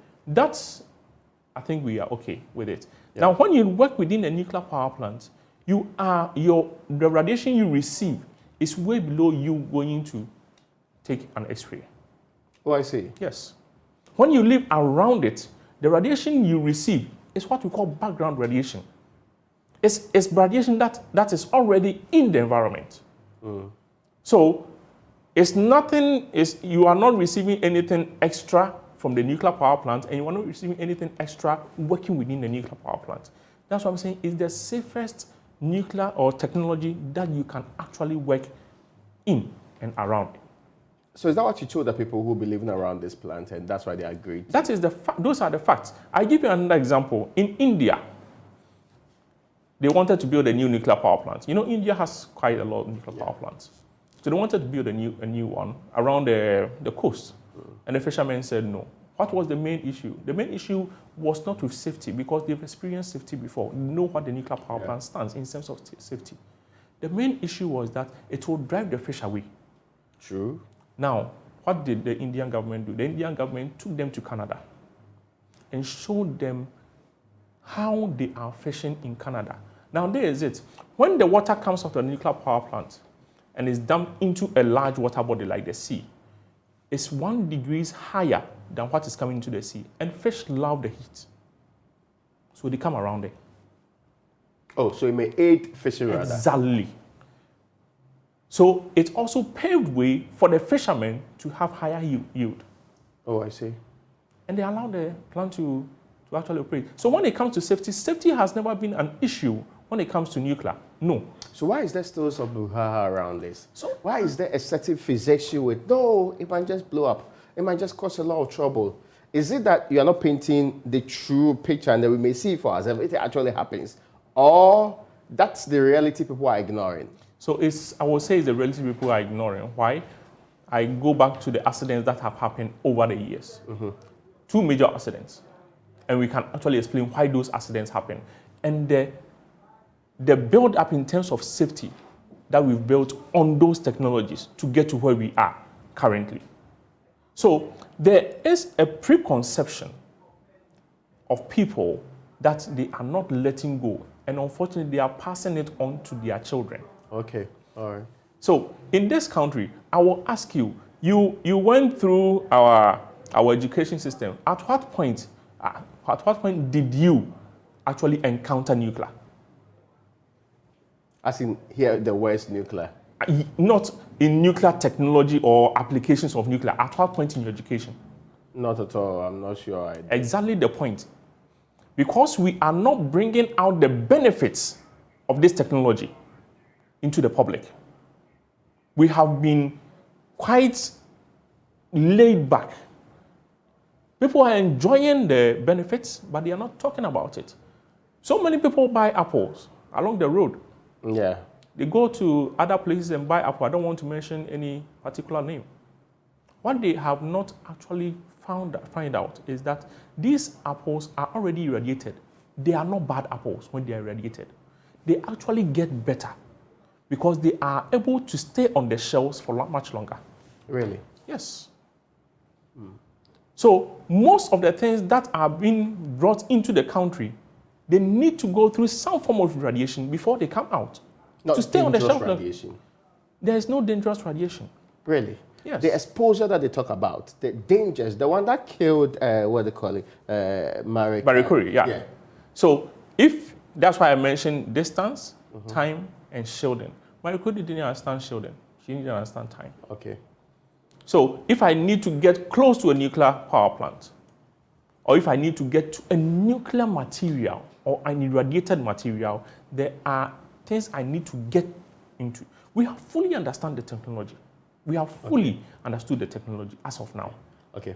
I think we are okay with it. Yeah. Now, when you work within a nuclear power plant, the radiation you receive is way below you going to take an X-ray. Oh, I see. Yes. When you live around it, the radiation you receive is what we call background radiation. It's radiation that is already in the environment. So you are not receiving anything extra from the nuclear power plant, and you are not receiving anything extra working within the nuclear power plant. That's what I'm saying is the safest nuclear or technology that you can actually work in and around. So is that what you told the people who will be living around this plant, and that's why they agreed? That is those are the facts. I give you another example. In India, they wanted to build a new nuclear power plant. You know, India has quite a lot of nuclear power plants. So they wanted to build a new one around the coast. And the fishermen said no. What was the main issue? The main issue was not with safety, because they've experienced safety before. They know what the nuclear power plant stands in terms of safety. The main issue was that it would drive the fish away. True. Now, what did the Indian government do? The Indian government took them to Canada and showed them how they are fishing in Canada. Now, there is it. When the water comes out of the nuclear power plant and is dumped into a large water body like the sea, it's 1 degree higher than what is coming into the sea. And fish love the heat. So they come around there. Oh, so it may aid fishing rather. Exactly. So it also paved way for the fishermen to have higher yield. Oh, I see. And they allowed the plant to actually operate. So when it comes to safety, safety has never been an issue when it comes to nuclear. No. So why is there still some brouhaha around this? So why is there a certain fixation with, no, it might just blow up. It might just cause a lot of trouble. Is it that you are not painting the true picture and that we may see it for ourselves if it actually happens? Or that's the reality people are ignoring? So I would say it's the reality people are ignoring. Why? I go back to the accidents that have happened over the years. 2 major accidents. And we can actually explain why those accidents happen. And the build-up in terms of safety that we've built on those technologies to get to where we are currently. So there is a preconception of people that they are not letting go. And unfortunately, they are passing it on to their children. Okay, all right. So in this country, I will ask you, you went through our education system. At what point did you actually encounter nuclear? As in here, the worst nuclear? Not in nuclear technology or applications of nuclear. At what point in your education? Not at all. I'm not sure. Exactly the point. Because we are not bringing out the benefits of this technology into the public. We have been quite laid back. People are enjoying the benefits, but they are not talking about it. So many people buy apples along the road. Yeah. They go to other places and buy apple. I don't want to mention any particular name. What they have not actually find out is that these apples are already irradiated. They are not bad apples when they are irradiated. They actually get better because they are able to stay on the shelves for much longer. Really? Yes. So most of the things that are being brought into the country, they need to go through some form of radiation before they come out. Not to stay on the shelf. Radiation. There is no dangerous radiation. Really? Yes. The exposure that they talk about, the dangers, the one that killed, what they call it, Marie Curie, yeah. So that's why I mentioned distance, time, and shielding. Marie Curie didn't understand shielding. She didn't understand time. Okay. So if I need to get close to a nuclear power plant, or if I need to get to a nuclear material or an irradiated material, there are things I need to get into. We have fully understand the technology. We have fully understood the technology as of now. Okay.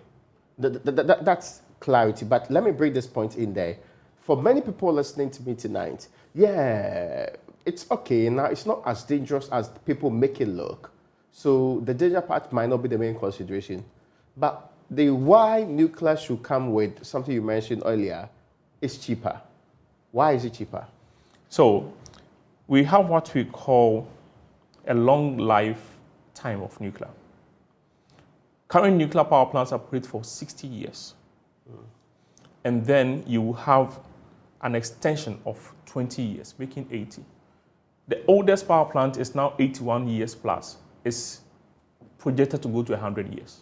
That's clarity, but let me bring this point in there. For many people listening to me tonight, yeah, it's okay. Now, it's not as dangerous as people make it look. So the danger part might not be the main consideration. But the why nuclear should come with something you mentioned earlier is cheaper. Why is it cheaper? So we have what we call a long lifetime of nuclear. Current nuclear power plants operate for 60 years. And then you have an extension of 20 years, making 80. The oldest power plant is now 81 years plus. It's projected to go to 100 years.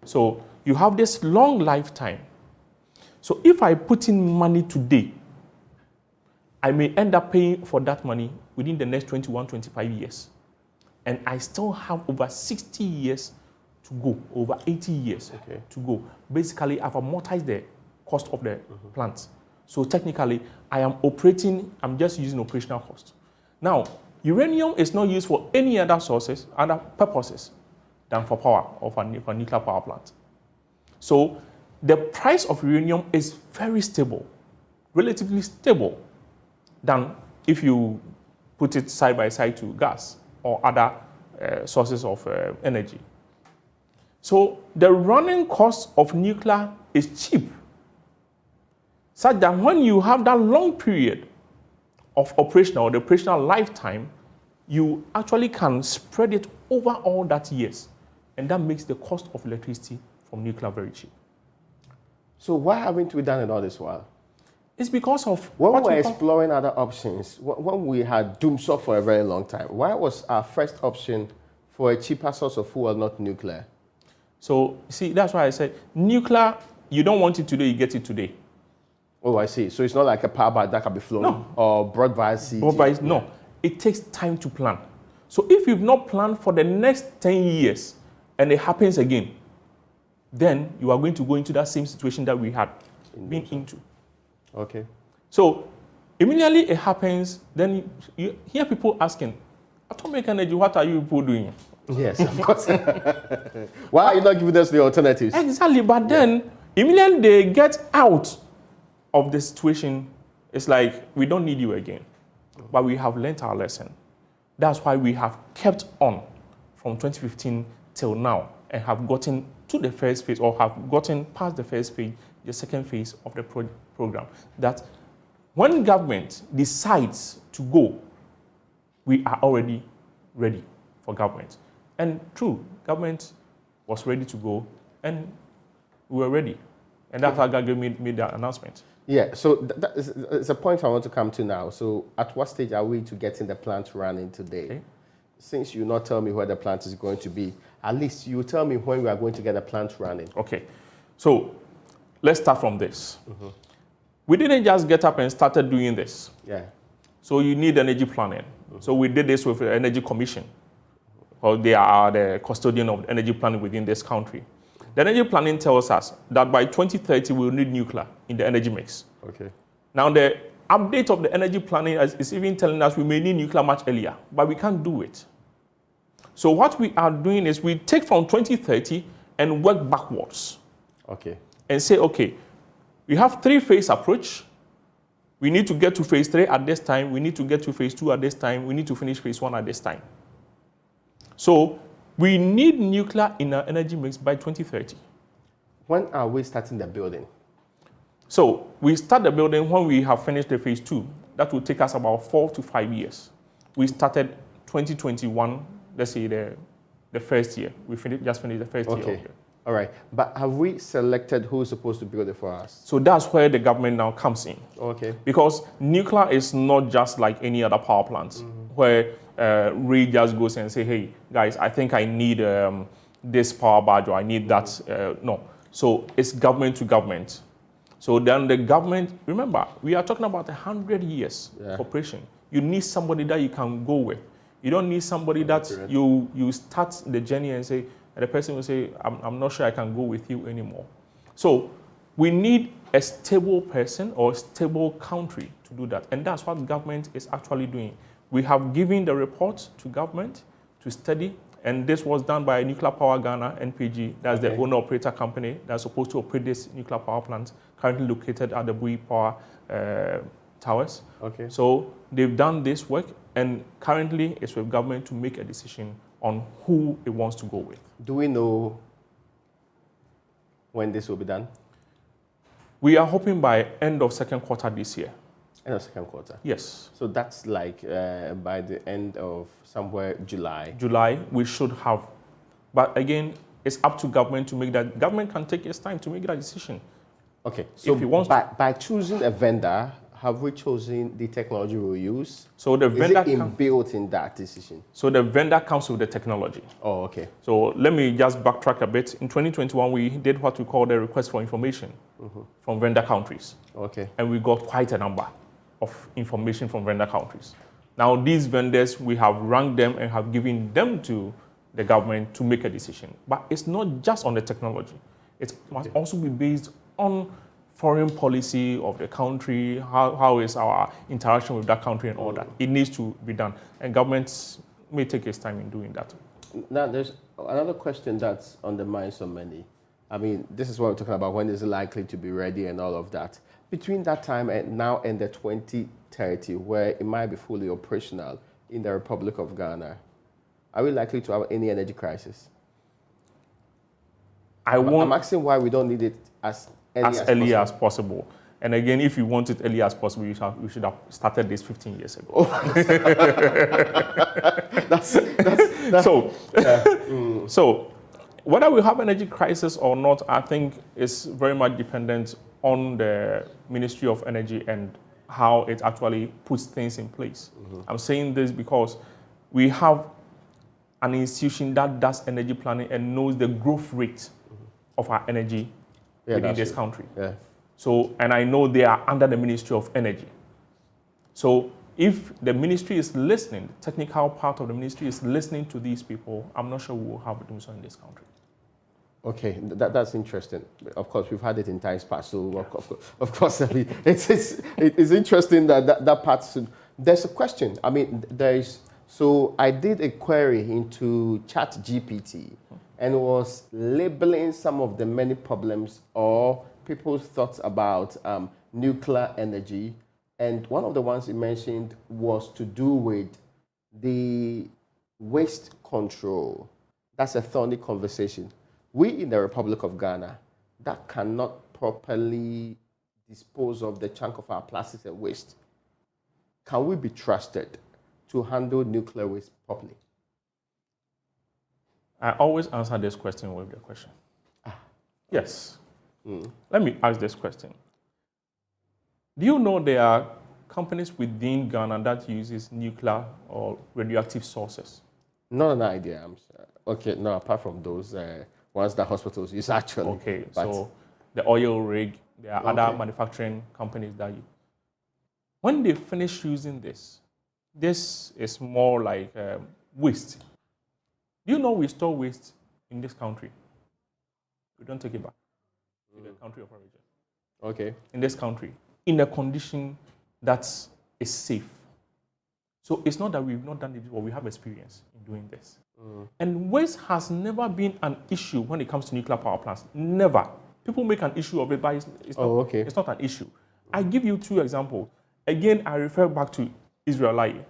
So you have this long lifetime. So if I put in money today, I may end up paying for that money within the next 21, 25 years. And I still have over 60 years to go, over 80 years to go. Basically, I've amortized the cost of the plant. So technically, I'm just using operational cost. Now, uranium is not used for any other purposes than for power or for nuclear power plant. So the price of uranium is very stable, relatively stable, than if you put it side by side to gas or other sources of energy. So the running cost of nuclear is cheap, such that when you have that long period of operation or the operational lifetime, you actually can spread it over all that years. And that makes the cost of electricity from nuclear very cheap. So why haven't we done it all this while? It's because of when we were exploring other options, when we had doomsday for a very long time, why was our first option for a cheaper source of fuel not nuclear? So, see, that's why I said nuclear, you don't want it today, you get it today. Oh, I see. So it's not like a power bar that can be flown no. or brought via sea. No, it takes time to plan. So if you've not planned for the next 10 years and it happens again, then you are going to go into that same situation that we had been into. Okay. So immediately it happens, then you hear people asking, atomic energy, what are you people doing? Yes, of course. Why are you not giving us the alternatives? Exactly, but then immediately they get out of the situation, it's like, we don't need you again. But we have learnt our lesson. That's why we have kept on from 2015 till now and have gotten to the first phase, or have gotten past the first phase, the second phase of the program. That when government decides to go, we are already ready for government. And true, government was ready to go, and we were ready. And that's how government made that announcement. Yeah, so that is a point I want to come to now. So at what stage are we to getting the plant running today? Okay. Since you not tell me where the plant is going to be, at least you tell me when we are going to get the plant running. Okay, so let's start from this. Mm-hmm. We didn't just get up and started doing this. Yeah. So you need energy planning. Mm-hmm. So we did this with the Energy Commission. Well, they are the custodian of energy planning within this country. The energy planning tells us that by 2030, we'll need nuclear in the energy mix. Okay. Now, the update of the energy planning is even telling us we may need nuclear much earlier, but we can't do it. So what we are doing is we take from 2030 and work backwards. Okay. And say, okay, we have three-phase approach. We need to get to phase 3 at this time. We need to get to phase 2 at this time. We need to finish phase 1 at this time. So we need nuclear in our energy mix by 2030. When are we starting the building? So we start the building when we have finished the phase 2. That will take us about 4 to 5 years. We started 2021, let's say the first year. We just finished the first year. Okay. All right. But have we selected who is supposed to build it for us? So that's where the government now comes in. Okay. Because nuclear is not just like any other power plant, where Ray just goes and say, hey, guys, I think I need this power badge, or I need that. No. So it's government to government. So then the government, remember, we are talking about 100 years operation. You need somebody that you can go with. You don't need somebody that you start the journey and say, and the person will say, I'm not sure I can go with you anymore. So we need a stable person or a stable country to do that. And that's what government is actually doing. We have given the report to government to study, and this was done by Nuclear Power Ghana, NPG. That's the owner-operator company that's supposed to operate this nuclear power plant, currently located at the Bui Power Towers. Okay. So they've done this work, and currently it's with government to make a decision on who it wants to go with. Do we know when this will be done? We are hoping by end of second quarter this year. End of second quarter? Yes. So that's like by the end of somewhere July? July, we should have. But again, it's up to government to make that. Government can take its time to make that decision. Okay. So if it wants by choosing a vendor, have we chosen the technology we'll use? So the vendor is it inbuilt in that decision? So the vendor comes with the technology. Oh, okay. So let me just backtrack a bit. In 2021, we did what we call the request for information from vendor countries. Okay. And we got quite a number of information from vendor countries. Now, these vendors, we have ranked them and have given them to the government to make a decision. But it's not just on the technology. It must also be based on foreign policy of the country, how is our interaction with that country and all that. It needs to be done. And governments may take its time in doing that. Now, there's another question that's on the minds of many. I mean, this is what we're talking about, when is it likely to be ready and all of that. Between that time and now and the 2030, where it might be fully operational in the Republic of Ghana, are we likely to have any energy crisis? I'm asking why we don't need it as early as possible. And again, if you want it early as possible, you should have started this 15 years ago. So whether we have energy crisis or not, I think is very much dependent on the Ministry of Energy and how it actually puts things in place. I'm saying this because we have an institution that does energy planning and knows the growth rate of our energy within this country. Yeah. So, and I know they are under the Ministry of Energy. So if the ministry is listening, the technical part of the ministry is listening to these people, I'm not sure we will have doom in this country. Okay, that's interesting. Of course, we've had it in times past, so of course, I mean, it's interesting that part. There's a question. I mean, so I did a query into ChatGPT and was labeling some of the many problems or people's thoughts about nuclear energy. And one of the ones you mentioned was to do with the waste control. That's a thorny conversation. We in the Republic of Ghana that cannot properly dispose of the chunk of our plastics and waste. Can we be trusted to handle nuclear waste properly? I always answer this question with the question. Yes. Let me ask this question. Do you know there are companies within Ghana that uses nuclear or radioactive sources? Not an idea. I'm sure. Okay, no, apart from those ones that hospitals use actually. Okay, so the oil rig, there are other manufacturing companies that use. When they finish using this is more like waste. Do you know we store waste in this country? We don't take it back to the country of origin. Okay. In this country, in a condition that is safe. So it's not that we've not done it before, we have experience in doing this. And waste has never been an issue when it comes to nuclear power plants. Never. People make an issue of it, but it's not an issue. I give you two examples. Again, I refer back to Israelite.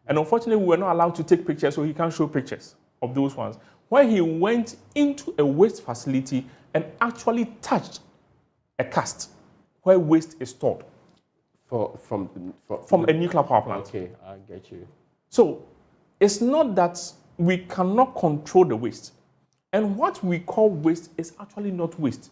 And unfortunately, we were not allowed to take pictures, so he can't show pictures of those ones. Where he went into a waste facility and actually touched a cast where waste is stored. From a nuclear power plant. Okay, I get you. So it's not that we cannot control the waste. And what we call waste is actually not waste.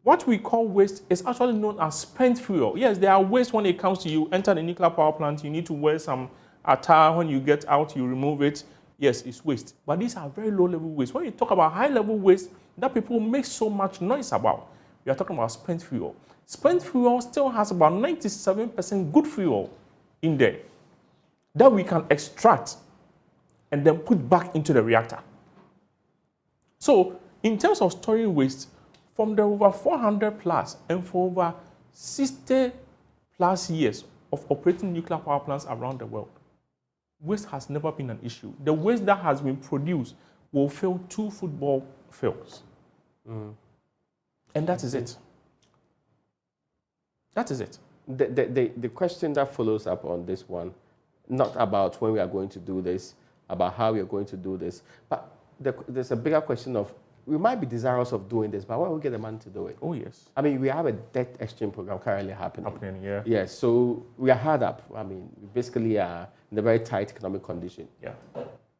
What we call waste is actually known as spent fuel. Yes, there are waste when it comes to you enter the nuclear power plant, you need to wear some attire. When you get out, you remove it. Yes, it's waste. But these are very low-level waste. When you talk about high-level waste that people make so much noise about, we are talking about spent fuel. Spent fuel still has about 97% good fuel in there that we can extract and then put back into the reactor. So in terms of storing waste, from the over 400 plus and for over 60 plus years of operating nuclear power plants around the world, waste has never been an issue. The waste that has been produced will fill 2 football fields. And that is it. That is it. The question that follows up on this one, not about when we are going to do this, about how we are going to do this, but there's a bigger question of, we might be desirous of doing this, but where will we get the money to do it? Oh, yes. I mean, we have a debt exchange program currently happening. Yeah. Yes, so we are hard up. I mean, we basically are in a very tight economic condition. Yeah.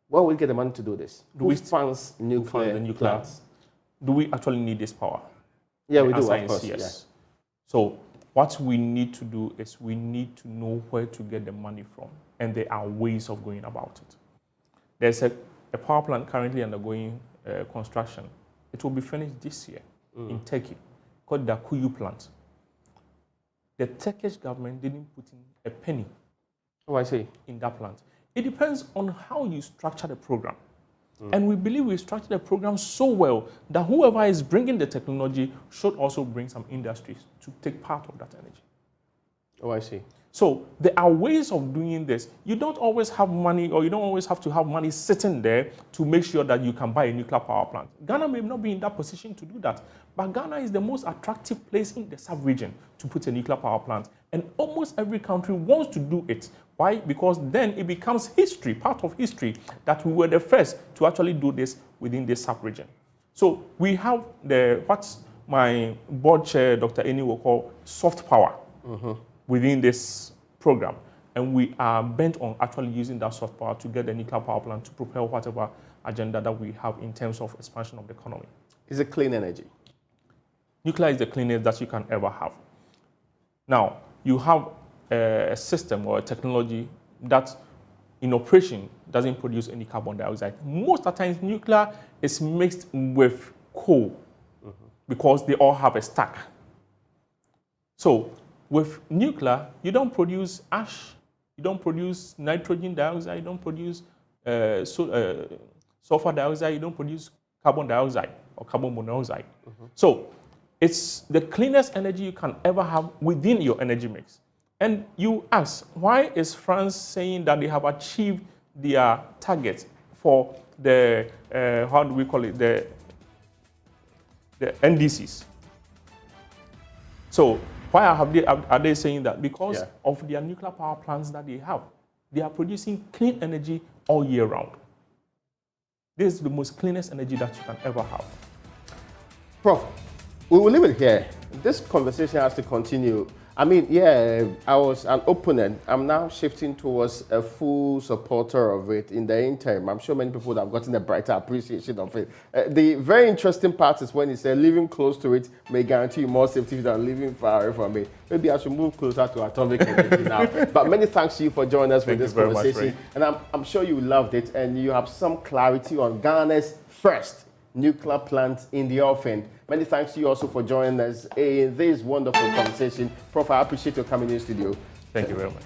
Where will we get the money to do this? Who funds nuclear plants? Do we actually need this power? Yeah, we do, of course. Yes. Yeah. So what we need to do is we need to know where to get the money from, and there are ways of going about it. There's a power plant currently undergoing construction. It will be finished this year in Turkey, called the Kuyu plant. The Turkish government didn't put in a penny. Oh, I see. In that plant. It depends on how you structure the program. And we believe we structured the program so well that whoever is bringing the technology should also bring some industries to take part of that energy. Oh, I see. So there are ways of doing this. You don't always have money, or you don't always have to have money sitting there to make sure that you can buy a nuclear power plant. Ghana may not be in that position to do that, but Ghana is the most attractive place in the sub-region to put a nuclear power plant. And almost every country wants to do it. Why? Because then it becomes history, part of history, that we were the first to actually do this within this sub-region. So we have what my board chair, Dr. Eni, will call soft power within this program. And we are bent on actually using that soft power to get the nuclear power plant to propel whatever agenda that we have in terms of expansion of the economy. Is it clean energy? Nuclear is the cleanest that you can ever have. Now, you have a system or a technology that in operation doesn't produce any carbon dioxide. Most of the times, nuclear is mixed with coal because they all have a stack. So with nuclear, you don't produce ash, you don't produce nitrogen dioxide, you don't produce sulfur dioxide, you don't produce carbon dioxide or carbon monoxide. So it's the cleanest energy you can ever have within your energy mix. And you ask, why is France saying that they have achieved their target for the, how do we call it, the NDCs? So why are they saying that? Because of their nuclear power plants that they have. They are producing clean energy all year round. This is the most cleanest energy that you can ever have. Prof, we will leave it here. This conversation has to continue. I mean, yeah, I was an opponent. I'm now shifting towards a full supporter of it in the interim. I'm sure many people would have gotten a brighter appreciation of it. The very interesting part is when he said living close to it may guarantee you more safety than living far away from it. Maybe I should move closer to atomic energy now. But many thanks to you for joining us for this conversation. And I'm sure you loved it and you have some clarity on Ghana's first nuclear plant in the offing. Many thanks to you also for joining us in this wonderful conversation. Prof, I appreciate your coming in the studio. Thank you very much.